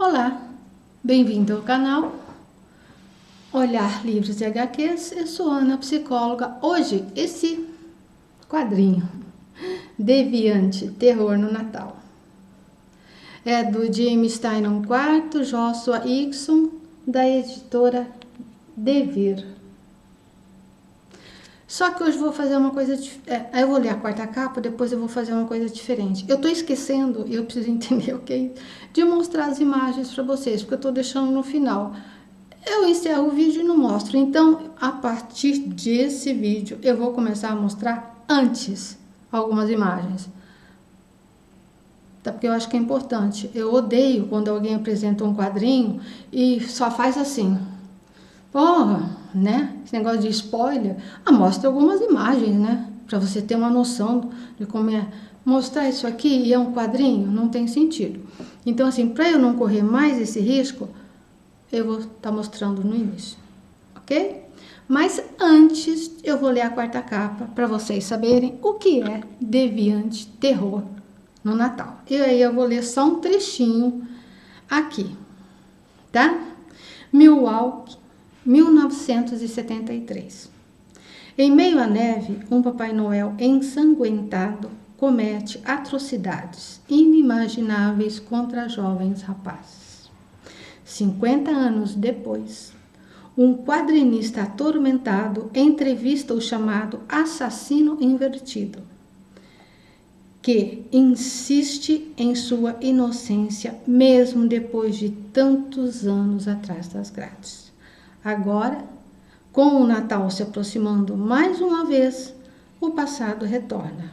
Olá, bem-vindo ao canal Olhar Livros e HQs. Eu sou Ana, psicóloga. Hoje, esse quadrinho, Deviante, Terror no Natal, é do James Tynion IV, Joshua Higson, da editora Devir. Só que hoje vou fazer uma coisa eu vou ler a quarta capa, depois eu vou fazer uma coisa diferente. Eu tô esquecendo, e eu preciso entender o que é isso, de mostrar as imagens para vocês, porque eu tô deixando no final. Eu encerro o vídeo e não mostro. Então, a partir desse vídeo, eu vou começar a mostrar antes algumas imagens. Tá? Porque eu acho que é importante. Eu odeio quando alguém apresenta um quadrinho e só faz assim. Porra, né? Esse negócio de spoiler. Mostra algumas imagens, né? Pra você ter uma noção de como é. Mostrar isso aqui e é um quadrinho, não tem sentido. Então, assim, pra eu não correr mais esse risco, eu vou estar mostrando no início, ok? Mas antes, eu vou ler a quarta capa para vocês saberem o que é Deviante, Terror no Natal. E aí eu vou ler só um trechinho aqui, tá? Milwaukee, 1973. Em meio à neve, um Papai Noel ensanguentado comete atrocidades inimagináveis contra jovens rapazes. 50 anos depois, um quadrinista atormentado entrevista o chamado assassino invertido, que insiste em sua inocência mesmo depois de tantos anos atrás das grades. Agora, com o Natal se aproximando mais uma vez, o passado retorna,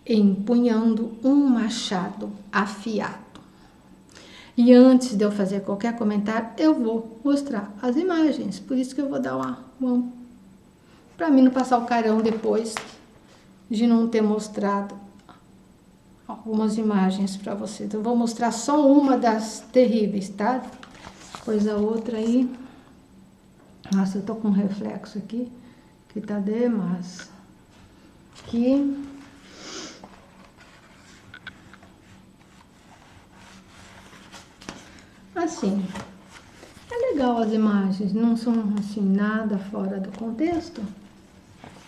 empunhando um machado afiado. E antes de eu fazer qualquer comentário, eu vou mostrar as imagens. Por isso que eu vou dar uma para mim não passar o carão depois de não ter mostrado algumas imagens para vocês. Eu vou mostrar só uma das terríveis, tá? Pois a outra aí... Nossa, eu tô com um reflexo aqui, que tá demais. Aqui... Assim, é legal as imagens, não são assim nada fora do contexto,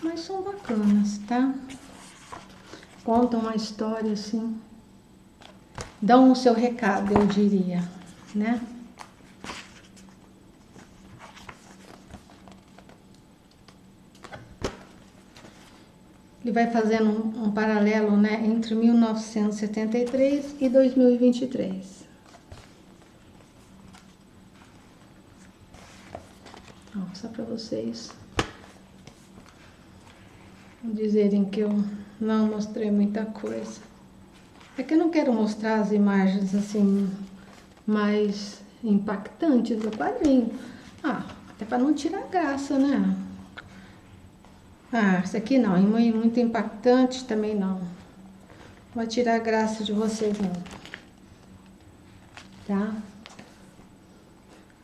mas são bacanas, tá? Contam uma história assim, dão o seu recado, eu diria, né? Ele vai fazendo um paralelo, né, entre 1973 e 2023. Só para vocês não dizerem que eu não mostrei muita coisa. É que eu não quero mostrar as imagens assim mais impactantes do quadrinho. Até para não tirar graça, né? Esse aqui não, muito impactante também não. Não vai tirar a graça de vocês não. Tá?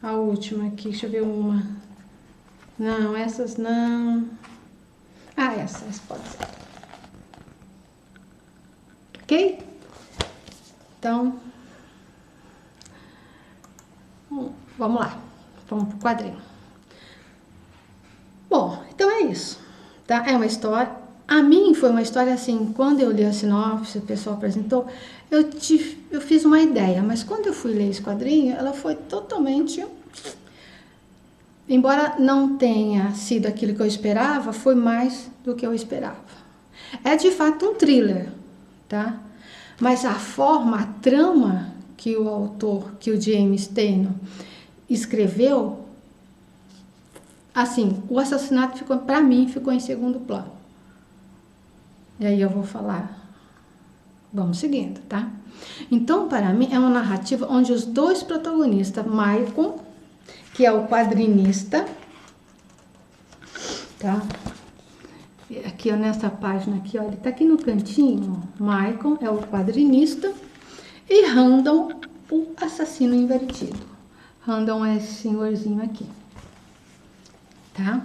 A última aqui, deixa eu ver uma. Não, essas não. Essas pode ser. Ok? Então, vamos lá. Vamos pro quadrinho. Bom, então é isso. Tá? É uma história. A mim foi uma história assim, quando eu li a sinopse, o pessoal apresentou, eu fiz uma ideia, mas quando eu fui ler esse quadrinho, ela foi totalmente... Embora não tenha sido aquilo que eu esperava, foi mais do que eu esperava. É de fato um thriller, tá? Mas a forma, a trama que o autor, que o James Tynion escreveu, assim, o assassinato ficou, para mim, ficou em segundo plano. E aí eu vou falar, vamos seguindo, tá? Então, para mim, é uma narrativa onde os dois protagonistas, Michael, que é o quadrinista, tá? Aqui, ó, nessa página aqui, ó, ele tá aqui no cantinho. Michael é o quadrinista e Randall, o assassino invertido. Randall é esse senhorzinho aqui, tá?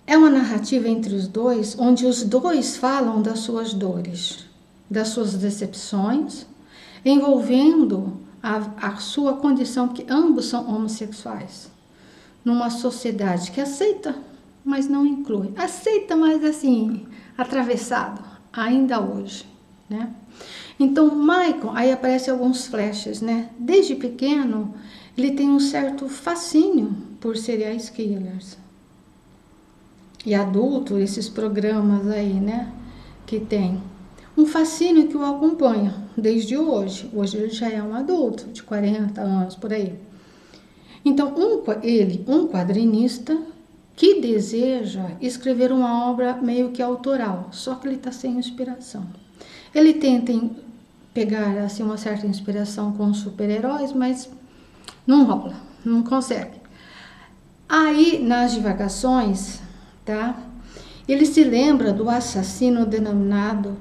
É uma narrativa entre os dois, onde os dois falam das suas dores, das suas decepções envolvendo a sua condição, que ambos são homossexuais, numa sociedade que aceita, mas não inclui. Aceita, mas assim, atravessado, ainda hoje, né? Então, Michael, aí aparecem alguns flashes, né? Desde pequeno, ele tem um certo fascínio por serial killers. E adulto, esses programas aí, né? Que tem um fascínio que o acompanha desde hoje. Hoje ele já é um adulto, de 40 anos, por aí. Então, um quadrinista que deseja escrever uma obra meio que autoral, só que ele está sem inspiração. Ele tenta pegar assim, uma certa inspiração com os super-heróis, mas não rola, não consegue. Aí, nas divagações, tá? Ele se lembra do assassino denominado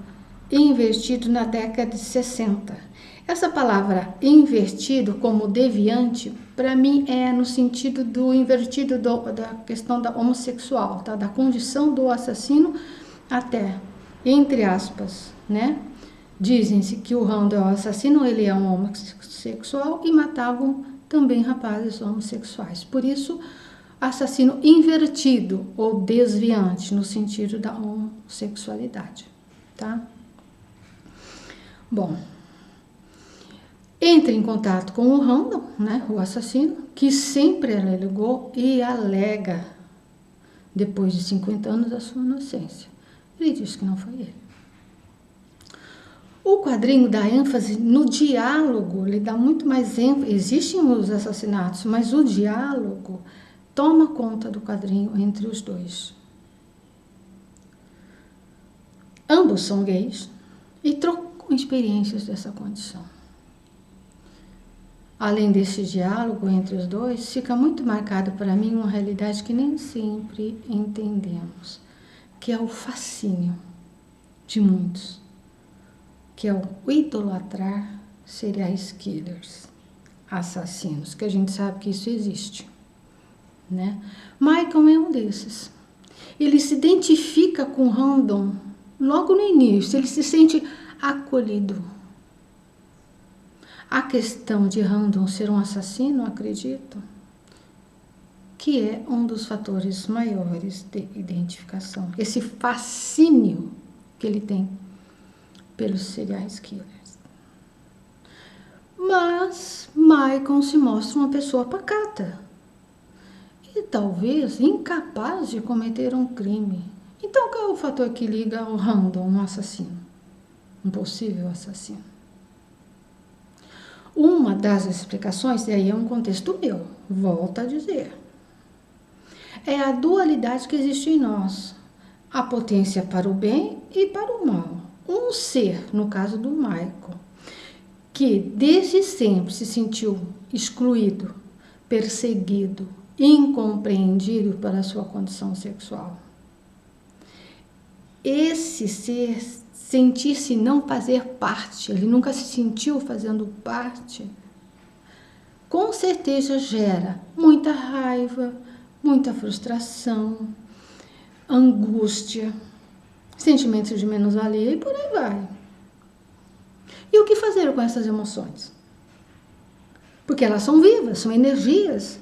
invertido na década de 60. Essa palavra invertido como deviante, para mim é no sentido do invertido da questão da homossexual, tá? Da condição do assassino até, entre aspas, né? Dizem-se que o Randall é o assassino, ele é um homossexual e matavam também rapazes homossexuais. Por isso, assassino invertido ou desviante no sentido da homossexualidade, tá? Bom, entra em contato com o Randall, né, o assassino, que sempre alegou e alega, depois de 50 anos, da sua inocência. Ele diz que não foi ele. O quadrinho dá ênfase no diálogo, ele dá muito mais ênfase. Existem os assassinatos, mas o diálogo toma conta do quadrinho entre os dois. Ambos são gays e trocam experiências dessa condição. Além desse diálogo entre os dois, fica muito marcado para mim uma realidade que nem sempre entendemos, que é o fascínio de muitos, que é o idolatrar serial killers, assassinos, que a gente sabe que isso existe, né? Michael é um desses. Ele se identifica com Randall logo no início, ele se sente acolhido. A questão de Randall ser um assassino, acredito, que é um dos fatores maiores de identificação. Esse fascínio que ele tem pelos serial killers. Mas Michael se mostra uma pessoa pacata e talvez incapaz de cometer um crime. Então, qual é o fator que liga o Randall, um assassino? Um possível assassino. Uma das explicações, e aí é um contexto meu, volto a dizer, é a dualidade que existe em nós, a potência para o bem e para o mal. Um ser, no caso do Michael, que desde sempre se sentiu excluído, perseguido, incompreendido pela sua condição sexual. Esse ser sentir-se não fazer parte, ele nunca se sentiu fazendo parte, com certeza gera muita raiva, muita frustração, angústia, sentimentos de menos-valia e por aí vai. E o que fazer com essas emoções? Porque elas são vivas, são energias.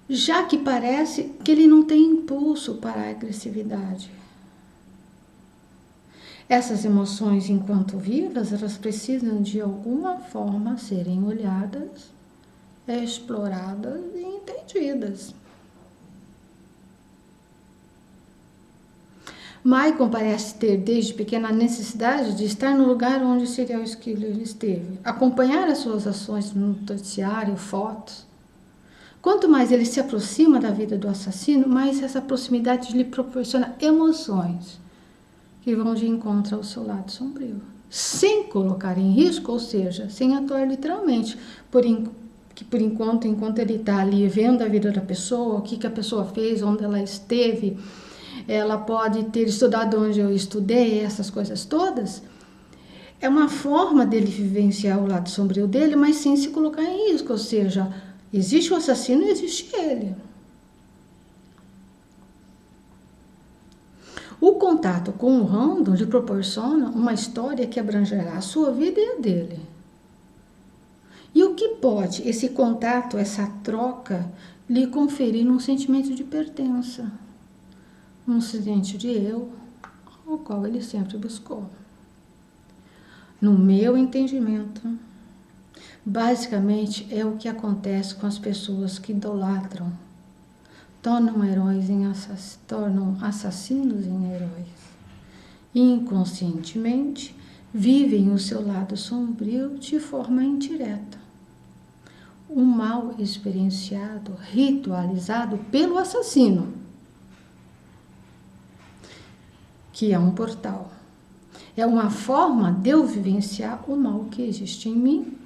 Já que parece que ele não tem impulso para a agressividade. Essas emoções, enquanto vivas, elas precisam de alguma forma serem olhadas, exploradas e entendidas. Michael parece ter, desde pequena, a necessidade de estar no lugar onde o serial killer esteve, acompanhar as suas ações no noticiário, fotos. Quanto mais ele se aproxima da vida do assassino, mais essa proximidade lhe proporciona emoções que vão de encontro ao seu lado sombrio, sem colocar em risco, ou seja, sem atuar literalmente, enquanto ele está ali vendo a vida da pessoa, o que a pessoa fez, onde ela esteve, ela pode ter estudado onde eu estudei, essas coisas todas, é uma forma dele vivenciar o lado sombrio dele, mas sem se colocar em risco, ou seja, existe o assassino e existe ele. O contato com o random lhe proporciona uma história que abrangerá a sua vida e a dele. E o que pode esse contato, essa troca, lhe conferir um sentimento de pertença, um sentimento de eu, o qual ele sempre buscou. No meu entendimento, basicamente é o que acontece com as pessoas que idolatram, tornam assassinos em heróis. Inconscientemente, vivem o seu lado sombrio de forma indireta. O mal experienciado, ritualizado pelo assassino, que é um portal. É uma forma de eu vivenciar o mal que existe em mim,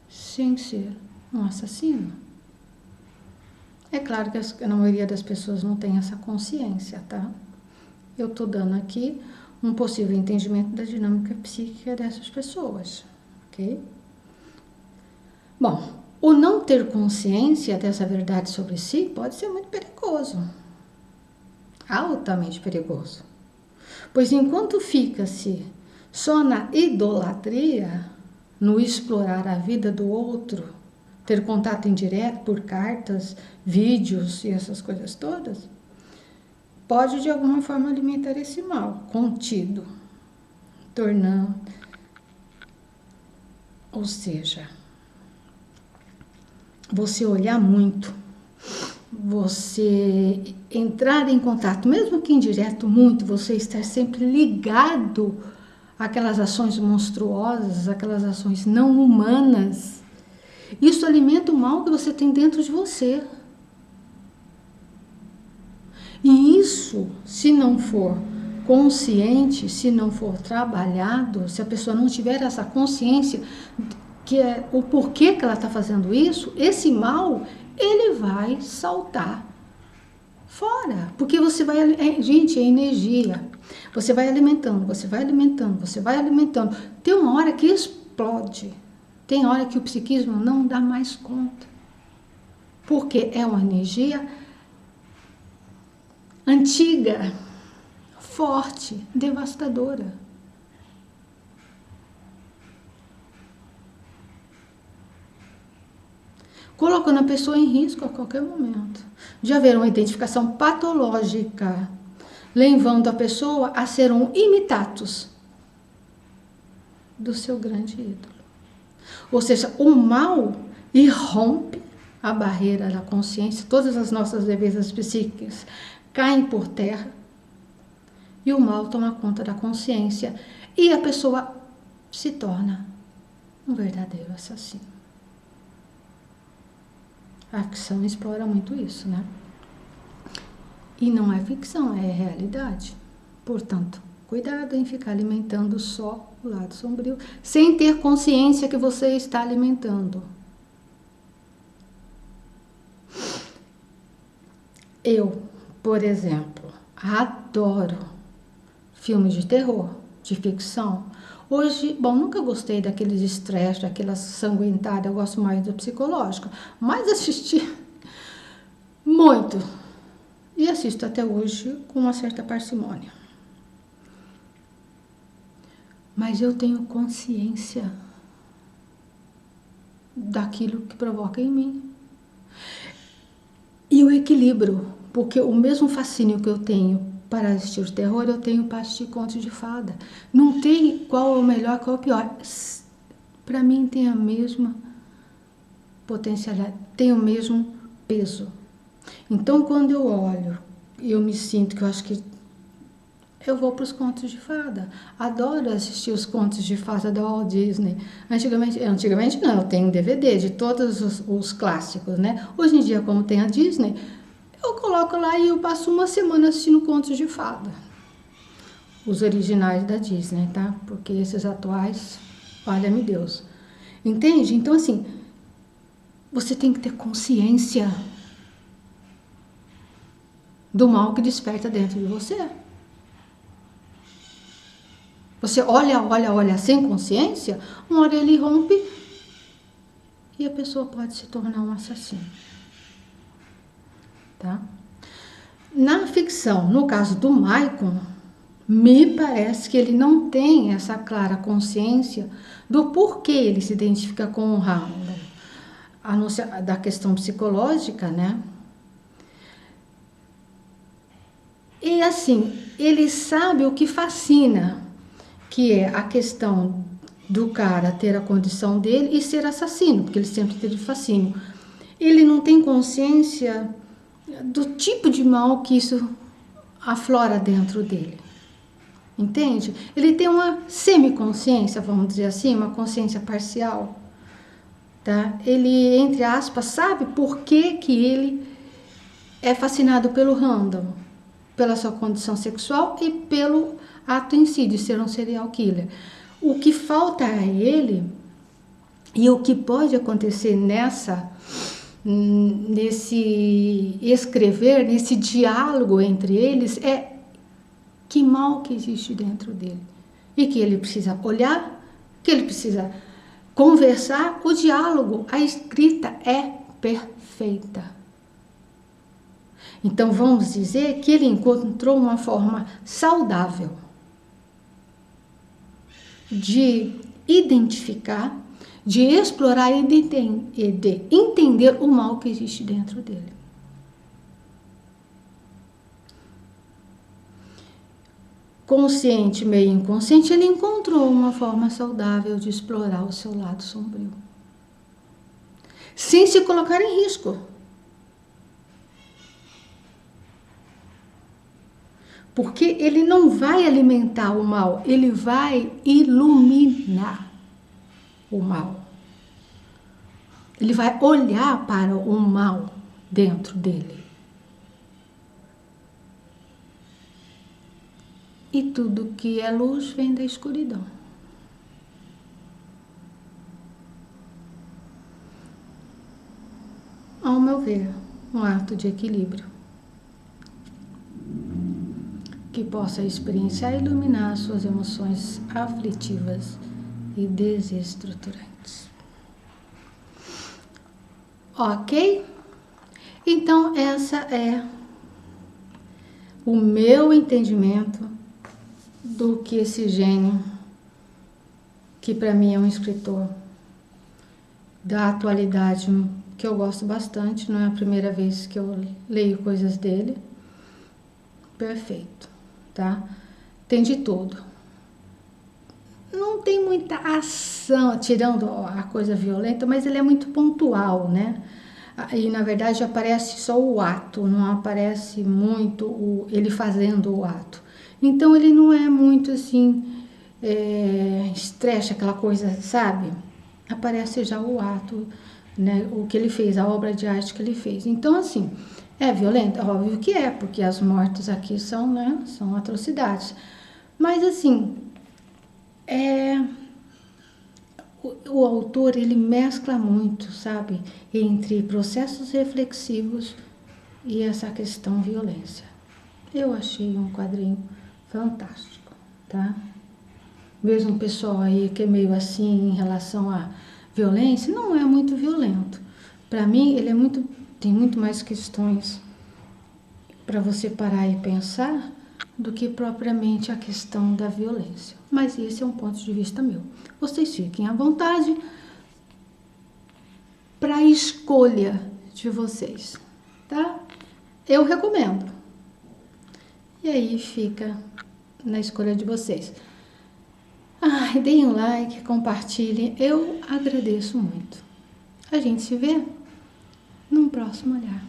sem ser um assassino. É claro que a maioria das pessoas não tem essa consciência, tá? Eu tô dando aqui um possível entendimento da dinâmica psíquica dessas pessoas, ok? Bom, o não ter consciência dessa verdade sobre si pode ser muito perigoso, altamente perigoso. Pois enquanto fica-se só na idolatria, no explorar a vida do outro, ter contato indireto por cartas, vídeos e essas coisas todas, pode de alguma forma alimentar esse mal contido, tornando, ou seja, você olhar muito, você entrar em contato, mesmo que indireto muito, você estar sempre ligado àquelas ações monstruosas, aquelas ações não humanas, isso alimenta o mal que você tem dentro de você. E isso, se não for consciente, se não for trabalhado, se a pessoa não tiver essa consciência que é o porquê que ela está fazendo isso, esse mal, ele vai saltar fora. Porque você vai... gente, é energia. Você vai alimentando, você vai alimentando, você vai alimentando. Tem uma hora que explode. Tem hora que o psiquismo não dá mais conta. Porque é uma energia antiga, forte, devastadora. Colocando a pessoa em risco a qualquer momento, de haver uma identificação patológica, levando a pessoa a ser um imitatus do seu grande ídolo. Ou seja, o mal irrompe a barreira da consciência, todas as nossas defesas psíquicas caem por terra e o mal toma conta da consciência e a pessoa se torna um verdadeiro assassino. A ficção explora muito isso, né? E não é ficção, é realidade. Portanto, cuidado em ficar alimentando só o lado sombrio, sem ter consciência que você está alimentando. Eu, por exemplo, adoro filmes de terror, de ficção. Hoje, bom, nunca gostei daqueles estresse, daquelas sanguentadas, eu gosto mais do psicológico, mas assisti muito. E assisto até hoje com uma certa parcimônia. Mas eu tenho consciência daquilo que provoca em mim. E o equilíbrio, porque o mesmo fascínio que eu tenho para assistir terror, eu tenho para assistir contos de fada. Não tem qual é o melhor, qual é o pior. Para mim tem a mesma potencialidade, tem o mesmo peso. Então, quando eu olho, eu me sinto que eu acho que eu vou para os contos de fada. Adoro assistir os contos de fada da Walt Disney. Antigamente não, eu tenho DVD de todos os clássicos, né? Hoje em dia, como tem a Disney, eu coloco lá e eu passo uma semana assistindo contos de fada. Os originais da Disney, tá? Porque esses atuais, valha-me Deus. Entende? Então, assim, você tem que ter consciência do mal que desperta dentro de você. Você olha sem consciência, uma hora ele rompe e a pessoa pode se tornar um assassino. Tá? Na ficção, no caso do Maicon, me parece que ele não tem essa clara consciência do porquê ele se identifica com o Randall, a não ser da questão psicológica, né? E assim, ele sabe o que fascina, que é a questão do cara ter a condição dele e ser assassino, porque ele sempre teve fascínio. Ele não tem consciência do tipo de mal que isso aflora dentro dele. Entende? Ele tem uma semiconsciência, vamos dizer assim, uma consciência parcial. Tá? Ele, entre aspas, sabe por que ele é fascinado pelo Randall, pela sua condição sexual e pelo ato em si de ser um serial killer. O que falta a ele e o que pode acontecer nesse escrever, nesse diálogo entre eles é que mal que existe dentro dele e que ele precisa olhar, que ele precisa conversar. O diálogo, a escrita é perfeita. Então vamos dizer que ele encontrou uma forma saudável de identificar, de explorar e de entender o mal que existe dentro dele. Consciente, meio inconsciente, ele encontrou uma forma saudável de explorar o seu lado sombrio, sem se colocar em risco. Porque ele não vai alimentar o mal, ele vai iluminar o mal. Ele vai olhar para o mal dentro dele. E tudo que é luz vem da escuridão. Ao meu ver, um ato de equilíbrio que possa experienciar e iluminar suas emoções aflitivas e desestruturantes. Ok? Então, essa é o meu entendimento do que esse gênio, que para mim é um escritor da atualidade, que eu gosto bastante, não é a primeira vez que eu leio coisas dele. Perfeito, tá? Tem de tudo. Não tem muita ação, tirando a coisa violenta, mas ele é muito pontual, né? E na verdade aparece só o ato, não aparece muito ele fazendo o ato. Então ele não é muito assim, estresse, aquela coisa, sabe? Aparece já o ato, né? O que ele fez, a obra de arte que ele fez. Então assim, é violento? Óbvio que é, porque as mortes aqui são, né? São atrocidades. Mas assim, o autor, ele mescla muito, sabe? Entre processos reflexivos e essa questão violência. Eu achei um quadrinho fantástico, tá? Mesmo o pessoal aí que é meio assim em relação à violência, não é muito violento. Para mim, ele tem muito mais questões para você parar e pensar do que propriamente a questão da violência. Mas esse é um ponto de vista meu. Vocês fiquem à vontade para a escolha de vocês, tá? Eu recomendo. E aí fica na escolha de vocês. Deem um like, compartilhem. Eu agradeço muito. A gente se vê num próximo olhar.